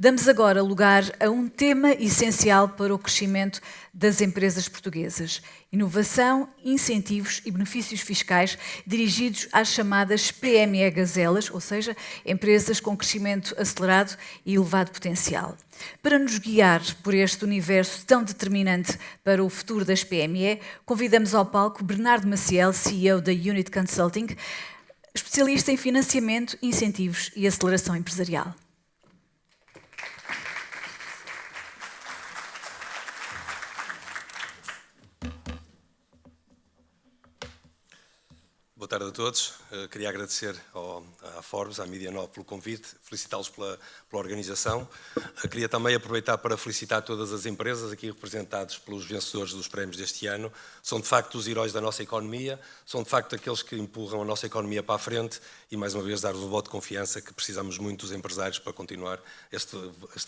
Damos agora lugar a um tema essencial para o crescimento das empresas portuguesas: inovação, incentivos e benefícios fiscais dirigidos às chamadas PME gazelas, ou seja, empresas com crescimento acelerado e elevado potencial. Para nos guiar por este universo tão determinante para o futuro das PME, convidamos ao palco Bernardo Maciel, CEO da Unit Consulting, especialista em financiamento, incentivos e aceleração empresarial. Boa tarde a todos. Queria agradecer à Forbes, à Mídia 9, pelo convite, felicitá-los pela organização. Queria também aproveitar para felicitar todas as empresas aqui representadas pelos vencedores dos prémios deste ano. São de facto os heróis da nossa economia, são de facto aqueles que empurram a nossa economia para a frente e, mais uma vez, dar-vos um voto de confiança que precisamos muito dos empresários para continuar este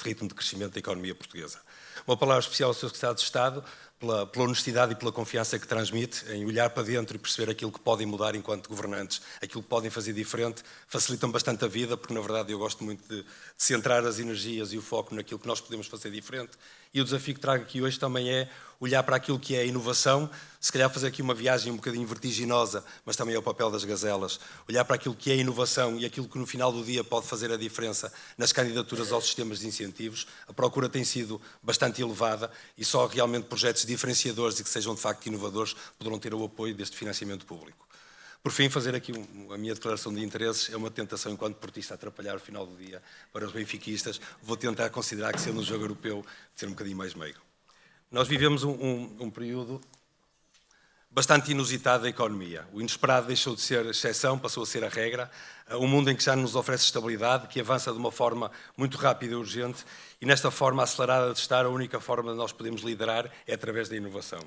ritmo de crescimento da economia portuguesa. Uma palavra especial ao Sr. Secretário de Estado, pela honestidade e pela confiança que transmite em olhar para dentro e perceber aquilo que podem mudar enquanto governantes, aquilo que podem fazer diferente, facilitam bastante a vida, porque na verdade eu gosto muito de centrar as energias e o foco naquilo que nós podemos fazer diferente. E o desafio que trago aqui hoje também é olhar para aquilo que é a inovação, se calhar fazer aqui uma viagem um bocadinho vertiginosa, mas também é o papel das gazelas, olhar para aquilo que é a inovação e aquilo que no final do dia pode fazer a diferença nas candidaturas aos sistemas de incentivos. A procura tem sido bastante elevada e só realmente projetos diferenciadores e que sejam de facto inovadores poderão ter o apoio deste financiamento público. Por fim, fazer aqui a minha declaração de interesses é uma tentação, enquanto portista, atrapalhar o final do dia para os benfiquistas. Vou tentar considerar que, sendo um jogo europeu, ser um bocadinho mais meigo. Nós vivemos um período bastante inusitado da economia. O inesperado deixou de ser exceção, passou a ser a regra. Um mundo em que já nos oferece estabilidade, que avança de uma forma muito rápida e urgente, e nesta forma acelerada de estar, a única forma de nós podermos liderar é através da inovação.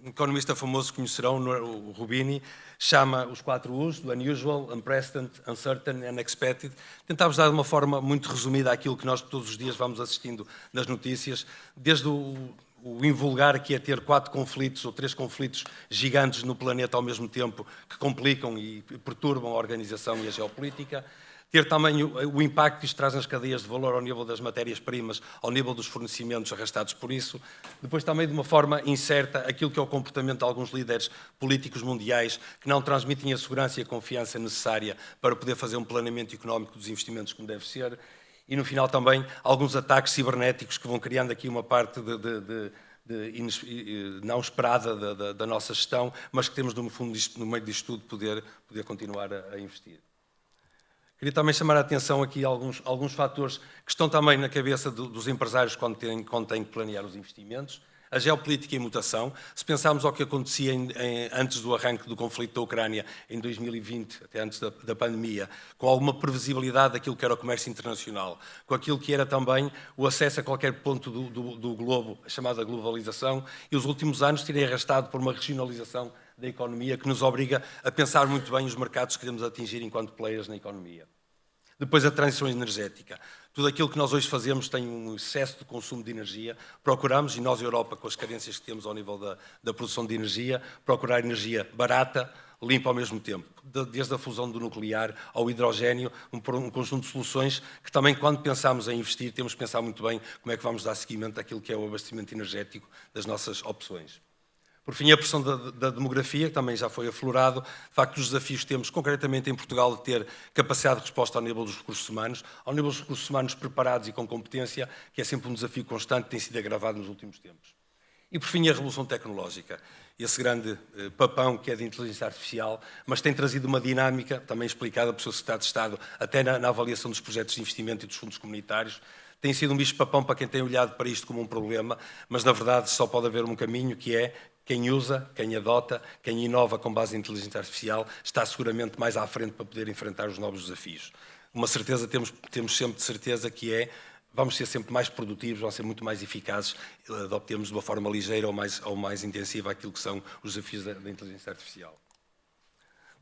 Um economista famoso que conhecerão, o Rubini, chama os 4 U's, do unusual, unprecedented, uncertain and unexpected. Tentámos dar de uma forma muito resumida aquilo que nós todos os dias vamos assistindo nas notícias, desde o invulgar, que é ter 4 conflitos ou 3 conflitos gigantes no planeta ao mesmo tempo, que complicam e perturbam a organização e a geopolítica. Ter também o impacto que isto traz nas cadeias de valor ao nível das matérias-primas, ao nível dos fornecimentos arrastados por isso. Depois também, de uma forma incerta, aquilo que é o comportamento de alguns líderes políticos mundiais que não transmitem a segurança e a confiança necessária para poder fazer um planeamento económico dos investimentos como deve ser. E, no final, também alguns ataques cibernéticos que vão criando aqui uma parte não esperada da nossa gestão, mas que temos, no fundo, no meio disto tudo, poder continuar a investir. Queria também chamar a atenção aqui a alguns fatores que estão também na cabeça dos empresários quando têm que planear os investimentos. A geopolítica em mutação. Se pensarmos ao que acontecia antes do arranque do conflito da Ucrânia, em 2020, até antes da pandemia, com alguma previsibilidade daquilo que era o comércio internacional, com aquilo que era também o acesso a qualquer ponto do globo, a chamada globalização, e os últimos anos terem arrastado por uma regionalização da economia que nos obriga a pensar muito bem os mercados que queremos atingir enquanto players na economia. Depois a transição energética. Tudo aquilo que nós hoje fazemos tem um excesso de consumo de energia. Procuramos, e nós, Europa, com as carências que temos ao nível da produção de energia, procurar energia barata, limpa ao mesmo tempo. Desde a fusão do nuclear ao hidrogénio, um conjunto de soluções que também, quando pensamos em investir, temos que pensar muito bem como é que vamos dar seguimento àquilo que é o abastecimento energético das nossas opções. Por fim, a pressão da demografia, que também já foi aflorado. De facto, os desafios que temos, concretamente em Portugal, de ter capacidade de resposta ao nível dos recursos humanos, ao nível dos recursos humanos preparados e com competência, que é sempre um desafio constante, que tem sido agravado nos últimos tempos. E, por fim, a revolução tecnológica. Esse grande papão que é de inteligência artificial, mas tem trazido uma dinâmica, também explicada pelo Sr. Secretário de Estado, até na avaliação dos projetos de investimento e dos fundos comunitários. Tem sido um bicho-papão para quem tem olhado para isto como um problema, mas, na verdade, só pode haver um caminho, que é quem usa, quem adota, quem inova com base em inteligência artificial, está seguramente mais à frente para poder enfrentar os novos desafios. Uma certeza, temos sempre de certeza, que é vamos ser sempre mais produtivos, vamos ser muito mais eficazes, adoptemos de uma forma ligeira ou mais intensiva aquilo que são os desafios da inteligência artificial.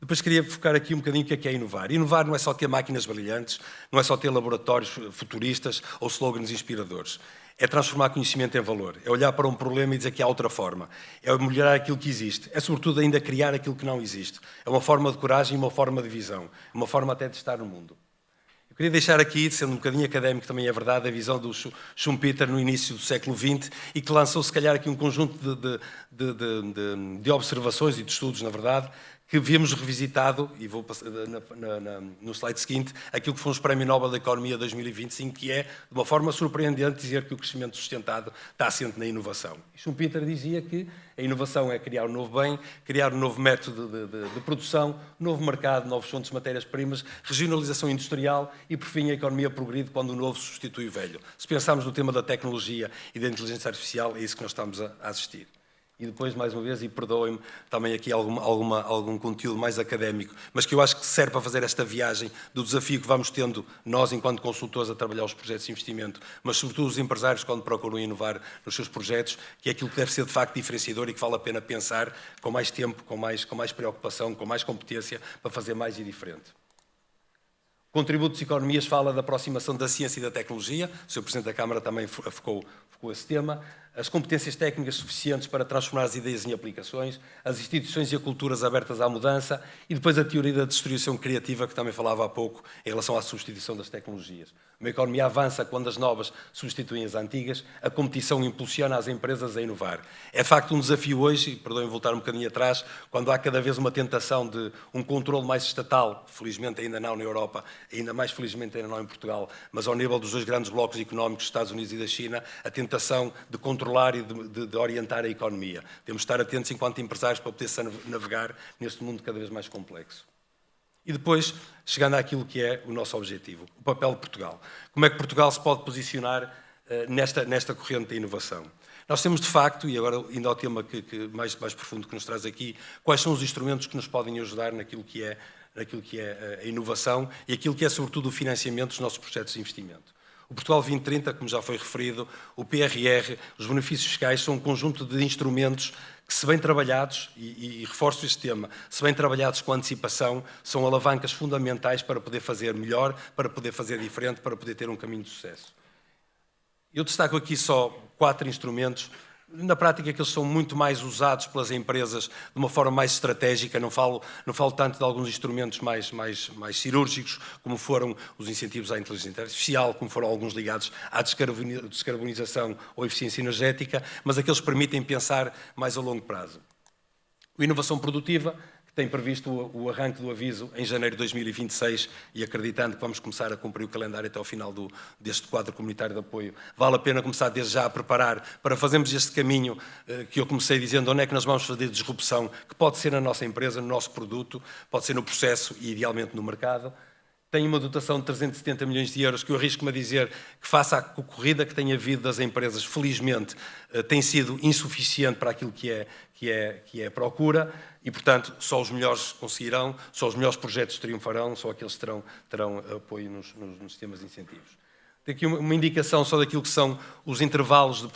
Depois queria focar aqui um bocadinho o que é inovar. Inovar não é só ter máquinas brilhantes, não é só ter laboratórios futuristas ou slogans inspiradores. É transformar conhecimento em valor, é olhar para um problema e dizer que há outra forma, é melhorar aquilo que existe, é sobretudo ainda criar aquilo que não existe. É uma forma de coragem e uma forma de visão, uma forma até de estar no mundo. Eu queria deixar aqui, sendo um bocadinho académico também é verdade, a visão do Schumpeter no início do século XX e que lançou se calhar aqui um conjunto de observações e de estudos, na verdade, que víamos revisitado, e vou passar no slide seguinte, aquilo que foi os Prémios Nobel da Economia 2025, que é, de uma forma surpreendente, dizer que o crescimento sustentado está assente na inovação. E Schumpeter dizia que a inovação é criar um novo bem, criar um novo método de produção, novo mercado, novos fontes de matérias-primas, regionalização industrial e, por fim, a economia progride quando o novo substitui o velho. Se pensarmos no tema da tecnologia e da inteligência artificial, é isso que nós estamos a assistir. E depois, mais uma vez, e perdoem-me também aqui algum conteúdo mais académico, mas que eu acho que serve para fazer esta viagem do desafio que vamos tendo nós, enquanto consultores, a trabalhar os projetos de investimento, mas sobretudo os empresários quando procuram inovar nos seus projetos, que é aquilo que deve ser de facto diferenciador e que vale a pena pensar com mais tempo, com mais preocupação, com mais competência, para fazer mais e diferente. O contributo das economias fala da aproximação da ciência e da tecnologia, o Sr. Presidente da Câmara também focou esse tema, as competências técnicas suficientes para transformar as ideias em aplicações, as instituições e as culturas abertas à mudança e depois a teoria da distribuição criativa, que também falava há pouco, em relação à substituição das tecnologias. Uma economia avança quando as novas substituem as antigas, a competição impulsiona as empresas a inovar. É de facto um desafio hoje, e perdoem voltar um bocadinho atrás, quando há cada vez uma tentação de um controle mais estatal, felizmente ainda não na Europa, ainda mais felizmente ainda não em Portugal, mas ao nível dos dois grandes blocos económicos, dos Estados Unidos e da China, a tentação de controlar e de orientar a economia. Temos de estar atentos enquanto empresários para poder navegar neste mundo cada vez mais complexo. E depois, chegando àquilo que é o nosso objetivo, o papel de Portugal. Como é que Portugal se pode posicionar nesta corrente da inovação? Nós temos, de facto, e agora indo ao tema mais profundo que nos traz aqui, quais são os instrumentos que nos podem ajudar naquilo que é a inovação e aquilo que é, sobretudo, o financiamento dos nossos projetos de investimento. O Portugal 2030, como já foi referido, o PRR, os benefícios fiscais são um conjunto de instrumentos que, se bem trabalhados, e reforço este tema, se bem trabalhados com antecipação, são alavancas fundamentais para poder fazer melhor, para poder fazer diferente, para poder ter um caminho de sucesso. Eu destaco aqui só 4 instrumentos. Na prática, que eles são muito mais usados pelas empresas de uma forma mais estratégica, não falo tanto de alguns instrumentos mais cirúrgicos, como foram os incentivos à inteligência artificial, como foram alguns ligados à descarbonização ou eficiência energética, mas aqueles que permitem pensar mais a longo prazo. A inovação produtiva, tem previsto o arranque do aviso em janeiro de 2026 e acreditando que vamos começar a cumprir o calendário até ao final deste quadro comunitário de apoio, vale a pena começar desde já a preparar para fazermos este caminho que eu comecei dizendo, onde é que nós vamos fazer disrupção, que pode ser na nossa empresa, no nosso produto, pode ser no processo e idealmente no mercado. Tem uma dotação de 370 milhões de euros que eu arrisco-me a dizer que, face à corrida que tem havido das empresas, felizmente, tem sido insuficiente para aquilo que é a procura e, portanto, só os melhores conseguirão, só os melhores projetos triunfarão, só aqueles que terão apoio nos sistemas de incentivos. Tem aqui uma indicação só daquilo que são os intervalos de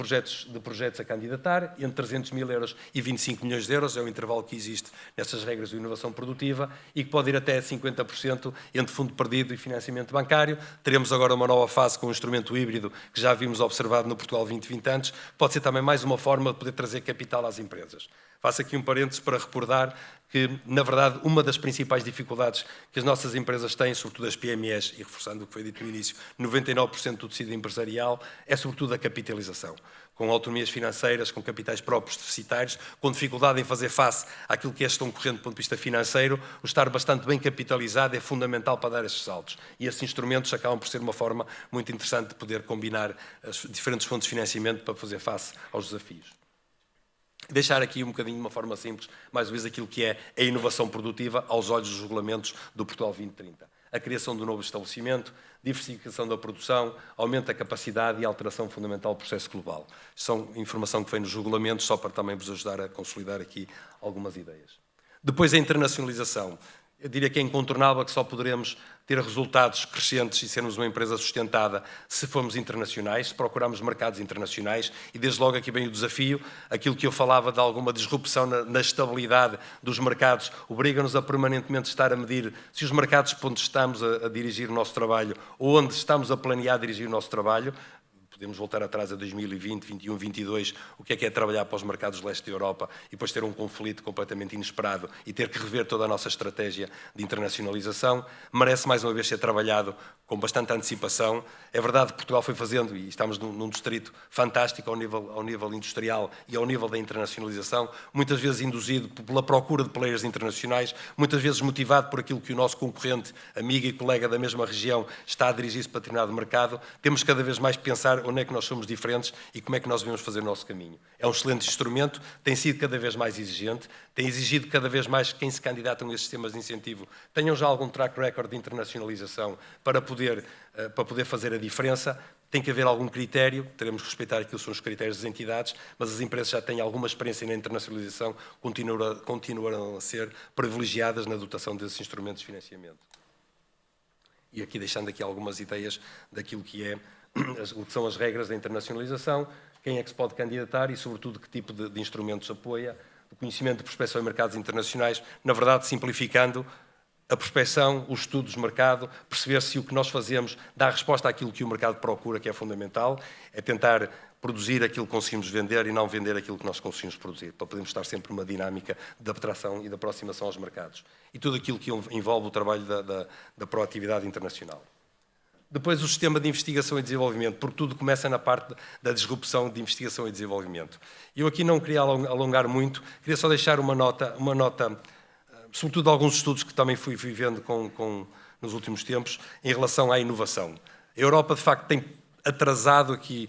projetos a candidatar, entre 300 mil euros e 25 milhões de euros, é o intervalo que existe nestas regras de inovação produtiva e que pode ir até 50% entre fundo perdido e financiamento bancário. Teremos agora uma nova fase com um instrumento híbrido que já vimos observado no Portugal 2020 antes, pode ser também mais uma forma de poder trazer capital às empresas. Faço aqui um parênteses para recordar que, na verdade, uma das principais dificuldades que as nossas empresas têm, sobretudo as PMEs, e reforçando o que foi dito no início, 99% do tecido empresarial, é sobretudo a capitalização. Com autonomias financeiras, com capitais próprios deficitários, com dificuldade em fazer face àquilo que é a gestão corrente do ponto de vista financeiro, o estar bastante bem capitalizado é fundamental para dar estes saltos. E esses instrumentos acabam por ser uma forma muito interessante de poder combinar as diferentes fontes de financiamento para fazer face aos desafios. Deixar aqui um bocadinho, de uma forma simples, mais uma vez aquilo que é a inovação produtiva aos olhos dos regulamentos do Portugal 2030. A criação do novo estabelecimento, diversificação da produção, aumento da capacidade e alteração fundamental do processo global. São informação que vem nos regulamentos, só para também vos ajudar a consolidar aqui algumas ideias. Depois a internacionalização. Eu diria que é incontornável que só poderemos ter resultados crescentes e sermos uma empresa sustentada se formos internacionais, se procurarmos mercados internacionais e desde logo aqui vem o desafio, aquilo que eu falava de alguma disrupção na estabilidade dos mercados, obriga-nos a permanentemente estar a medir se os mercados por onde estamos a dirigir o nosso trabalho ou onde estamos a planear dirigir o nosso trabalho. podemos voltar atrás a 2020, 21, 22, o que é trabalhar para os mercados de leste da Europa e depois ter um conflito completamente inesperado e ter que rever toda a nossa estratégia de internacionalização. Merece mais uma vez ser trabalhado com bastante antecipação. É verdade que Portugal foi fazendo, e estamos num distrito fantástico ao nível industrial e ao nível da internacionalização, muitas vezes induzido pela procura de players internacionais, muitas vezes motivado por aquilo que o nosso concorrente, amigo e colega da mesma região, está a dirigir-se para determinado mercado. Temos cada vez mais que pensar onde é que nós somos diferentes e como é que nós devemos fazer o nosso caminho. É um excelente instrumento, tem sido cada vez mais exigente, tem exigido cada vez mais que quem se candidatam a esses sistemas de incentivo tenham já algum track record de internacionalização para poder fazer a diferença. Tem que haver algum critério, teremos que respeitar aquilo que são os critérios das entidades, mas as empresas já têm alguma experiência na internacionalização, continuarão a ser privilegiadas na dotação desses instrumentos de financiamento. E aqui deixando aqui algumas ideias daquilo que são as regras da internacionalização, quem é que se pode candidatar e, sobretudo, que tipo de instrumentos apoia, o conhecimento de prospecção em mercados internacionais, na verdade, simplificando a prospecção, os estudos de mercado, perceber se o que nós fazemos dá resposta àquilo que o mercado procura, que é fundamental, é tentar produzir aquilo que conseguimos vender e não vender aquilo que nós conseguimos produzir, para podermos estar sempre numa dinâmica de atração e de aproximação aos mercados. E tudo aquilo que envolve o trabalho da proatividade internacional. Depois o sistema de investigação e desenvolvimento, porque tudo começa na parte da disrupção de investigação e desenvolvimento. Eu aqui não queria alongar muito, queria só deixar uma nota sobretudo alguns estudos que também fui vendo nos últimos tempos, em relação à inovação. A Europa, de facto, tem atrasado aqui,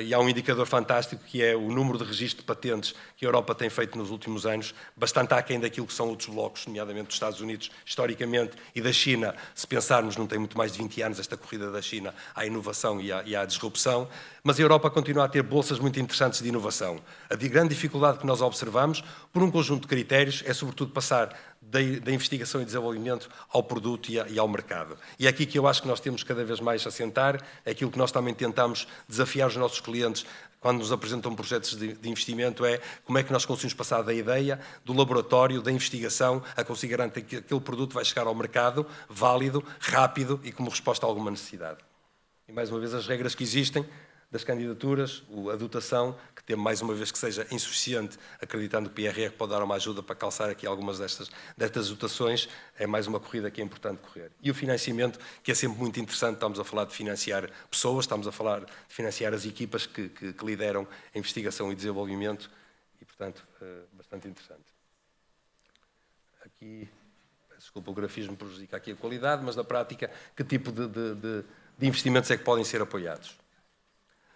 e há um indicador fantástico, que é o número de registro de patentes que a Europa tem feito nos últimos anos, bastante aquém daquilo que são outros blocos, nomeadamente dos Estados Unidos, historicamente, e da China. Se pensarmos, não tem muito mais de 20 anos esta corrida da China à inovação e à disrupção, mas a Europa continua a ter bolsas muito interessantes de inovação. A grande dificuldade que nós observamos, por um conjunto de critérios, é sobretudo passar da investigação e desenvolvimento ao produto e ao mercado. E é aqui que eu acho que nós temos cada vez mais a sentar, é aquilo que nós também tentamos desafiar os nossos clientes quando nos apresentam projetos de investimento, é como é que nós conseguimos passar da ideia, do laboratório, da investigação, a conseguir garantir que aquele produto vai chegar ao mercado válido, rápido e como resposta a alguma necessidade. E mais uma vez as regras que existem das candidaturas, a dotação, que temos mais uma vez que seja insuficiente, acreditando que o PRR pode dar uma ajuda para calçar aqui algumas destas dotações, é mais uma corrida que é importante correr. E o financiamento, que é sempre muito interessante, estamos a falar de financiar pessoas, estamos a falar de financiar as equipas que lideram a investigação e desenvolvimento, e portanto, bastante interessante. Aqui, desculpa, o grafismo prejudica aqui a qualidade, mas na prática, que tipo de investimentos é que podem ser apoiados?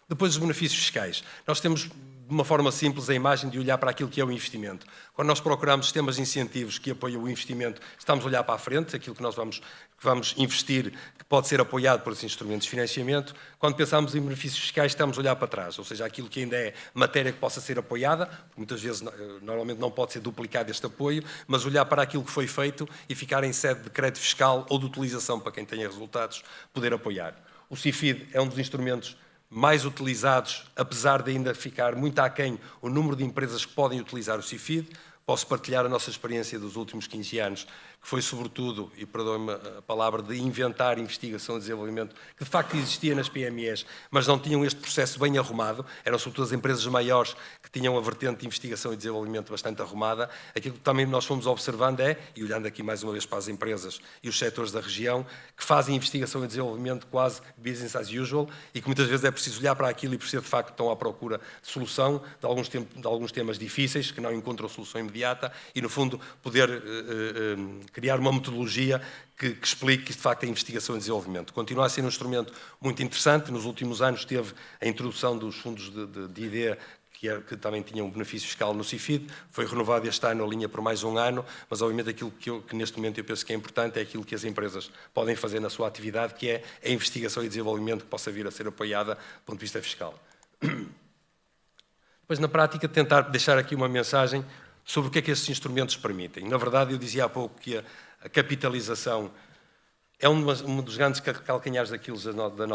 Depois, os benefícios fiscais. Nós temos, de uma forma simples, a imagem de olhar para aquilo que é o investimento. Quando nós procuramos sistemas de incentivos que apoiam o investimento, estamos a olhar para a frente, aquilo que nós vamos investir, que pode ser apoiado por esses instrumentos de financiamento. Quando pensamos em benefícios fiscais, estamos a olhar para trás, ou seja, aquilo que ainda é matéria que possa ser apoiada, muitas vezes, normalmente não pode ser duplicado este apoio, mas olhar para aquilo que foi feito e ficar em sede de crédito fiscal ou de utilização para quem tenha resultados, poder apoiar. O CIFID é um dos instrumentos mais utilizados, apesar de ainda ficar muito aquém o número de empresas que podem utilizar o CIFID. Posso partilhar a nossa experiência dos últimos 15 anos, que foi sobretudo, e perdoe-me a palavra, de inventar investigação e desenvolvimento, que de facto existia nas PMEs, mas não tinham este processo bem arrumado, eram sobretudo as empresas maiores que tinham a vertente de investigação e desenvolvimento bastante arrumada. Aquilo que também nós fomos observando e olhando aqui mais uma vez para as empresas e os setores da região, que fazem investigação e desenvolvimento quase business as usual, e que muitas vezes é preciso olhar para aquilo e perceber de facto que estão à procura de solução de alguns temas difíceis, que não encontram solução imediata, e no fundo poder criar uma metodologia que explique que de facto é investigação e desenvolvimento. Continua a ser um instrumento muito interessante. Nos últimos anos teve a introdução dos fundos de ID, que também tinham um benefício fiscal no CIFID, foi renovado este ano a linha por mais um ano, mas obviamente aquilo que neste momento eu penso que é importante é aquilo que as empresas podem fazer na sua atividade, que é a investigação e desenvolvimento que possa vir a ser apoiada do ponto de vista fiscal. Depois, na prática, tentar deixar aqui uma mensagem sobre o que é que estes instrumentos permitem. Na verdade, eu dizia há pouco que a capitalização é um dos grandes calcanhares daqueles da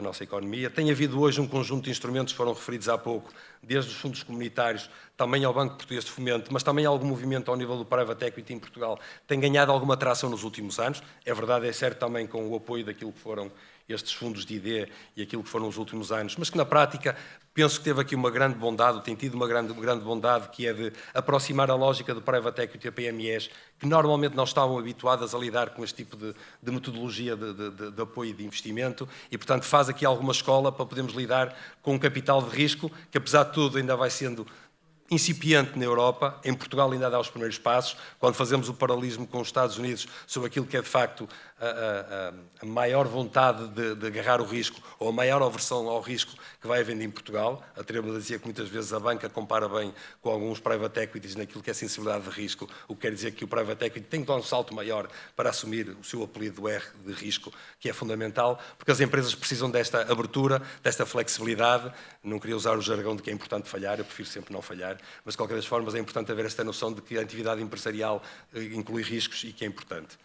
nossa economia. Tem havido hoje um conjunto de instrumentos que foram referidos há pouco, desde os fundos comunitários, também ao Banco Português de Fomento, mas também algum movimento ao nível do Private Equity em Portugal, tem ganhado alguma tração nos últimos anos. É verdade, é certo também com o apoio daquilo que foram estes fundos de ID e aquilo que foram os últimos anos, mas que na prática penso que teve aqui uma grande bondade, tem tido uma grande bondade, que é de aproximar a lógica do Private Equity a PMEs, que normalmente não estavam habituadas a lidar com este tipo de metodologia de apoio e de investimento, e portanto faz aqui alguma escola para podermos lidar com um capital de risco, que apesar de tudo ainda vai sendo incipiente na Europa. Em Portugal ainda dá os primeiros passos, quando fazemos o paralelismo com os Estados Unidos sobre aquilo que é de facto a maior vontade de agarrar o risco, ou a maior aversão ao risco que vai havendo em Portugal. Atrevo-me a dizer que muitas vezes a banca compara bem com alguns private equities naquilo que é sensibilidade de risco, o que quer dizer que o private equity tem que dar um salto maior para assumir o seu apelido R de risco, que é fundamental, porque as empresas precisam desta abertura, desta flexibilidade. Não queria usar o jargão de que é importante falhar, eu prefiro sempre não falhar, mas de qualquer das formas é importante haver esta noção de que a atividade empresarial inclui riscos e que é importante.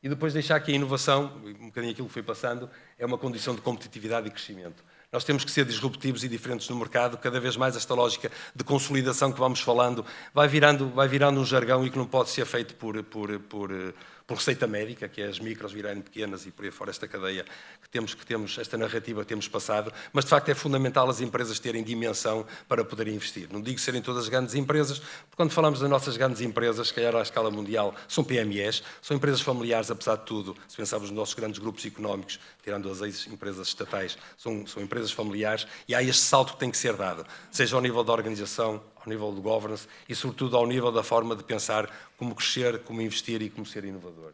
E depois deixar que a inovação, um bocadinho aquilo que foi passando, é uma condição de competitividade e crescimento. Nós temos que ser disruptivos e diferentes no mercado. Cada vez mais esta lógica de consolidação que vamos falando vai virando um jargão e que não pode ser feito por receita médica, que é as micros virarem pequenas e por aí fora esta cadeia que temos esta narrativa que temos passado, mas de facto é fundamental as empresas terem dimensão para poderem investir. Não digo serem todas grandes empresas, porque quando falamos das nossas grandes empresas, se calhar à escala mundial, são PMEs, são empresas familiares, apesar de tudo, se pensarmos nos nossos grandes grupos económicos, tirando as ex-empresas estatais, são empresas familiares, e há este salto que tem que ser dado, seja ao nível da organização, ao nível do governance e, sobretudo, ao nível da forma de pensar como crescer, como investir e como ser inovador.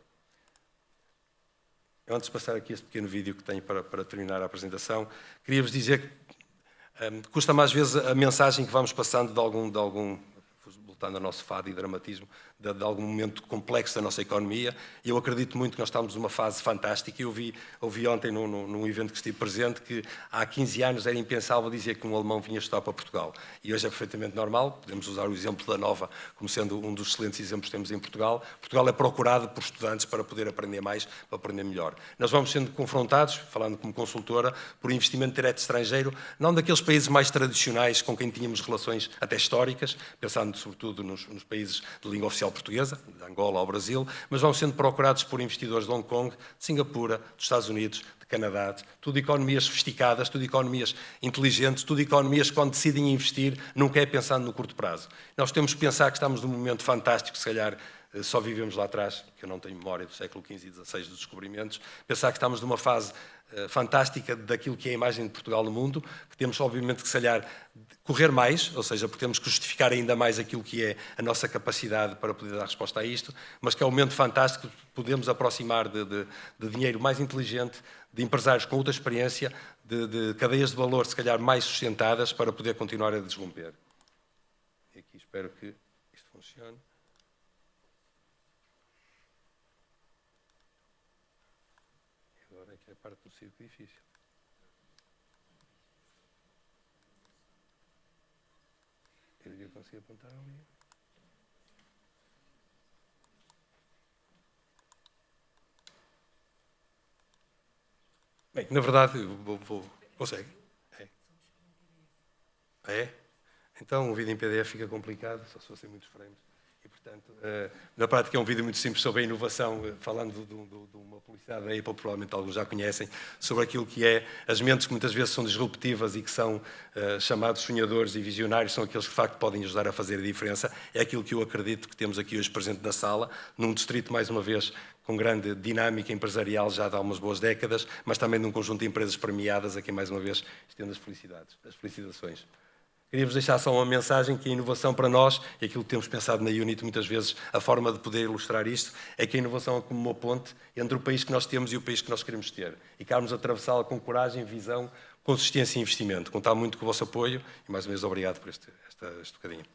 Eu, antes de passar aqui este pequeno vídeo que tenho para terminar a apresentação, queria-vos dizer que custa mais vezes a mensagem que vamos passando de algum voltando ao nosso fado e dramatismo, de algum momento complexo da nossa economia. E eu acredito muito que nós estamos numa fase fantástica. Eu ouvi ontem num evento que estive presente que há 15 anos era impensável dizer que um alemão vinha estudar para Portugal. E hoje é perfeitamente normal. Podemos usar o exemplo da Nova como sendo um dos excelentes exemplos que temos em Portugal. Portugal é procurado por estudantes para poder aprender mais, para aprender melhor. Nós vamos sendo confrontados, falando como consultora, por investimento direto estrangeiro, não daqueles países mais tradicionais com quem tínhamos relações até históricas, pensando sobretudo nos países de língua oficial portuguesa, de Angola ao Brasil, mas vão sendo procurados por investidores de Hong Kong, de Singapura, dos Estados Unidos, de Canadá, tudo economias sofisticadas, tudo economias inteligentes, tudo economias que quando decidem investir nunca é pensando no curto prazo. Nós temos que pensar que estamos num momento fantástico, se calhar só vivemos lá atrás, que eu não tenho memória do século XV e XVI dos descobrimentos, pensar que estamos numa fase fantástica daquilo que é a imagem de Portugal no mundo, que temos obviamente que se calhar correr mais, ou seja, porque temos que justificar ainda mais aquilo que é a nossa capacidade para poder dar resposta a isto, mas que é um momento fantástico de podemos aproximar de dinheiro mais inteligente, de empresários com outra experiência, de cadeias de valor se calhar mais sustentadas para poder continuar a desromper. E aqui espero que isto funcione. Agora é que é a parte do circo difícil. Eu consegui apontar ali. Bem, na verdade, consegue? É? Então, um vídeo em PDF fica complicado, só se fossem muitos frames. E, portanto, na prática é um vídeo muito simples sobre a inovação, falando de uma publicidade da Apple, provavelmente alguns já conhecem, sobre aquilo que é as mentes que muitas vezes são disruptivas e que são chamados sonhadores e visionários, são aqueles que de facto podem ajudar a fazer a diferença. É aquilo que eu acredito que temos aqui hoje presente na sala, num distrito, mais uma vez, com grande dinâmica empresarial já de há umas boas décadas, mas também num conjunto de empresas premiadas, a quem mais uma vez estendo as felicitações. Queria-vos deixar só uma mensagem que a inovação para nós, e aquilo que temos pensado na Unit muitas vezes, a forma de poder ilustrar isto, é que a inovação é como uma ponte entre o país que nós temos e o país que nós queremos ter. E queremos atravessá-la com coragem, visão, consistência e investimento. Contar muito com o vosso apoio e mais uma vez obrigado por este bocadinho.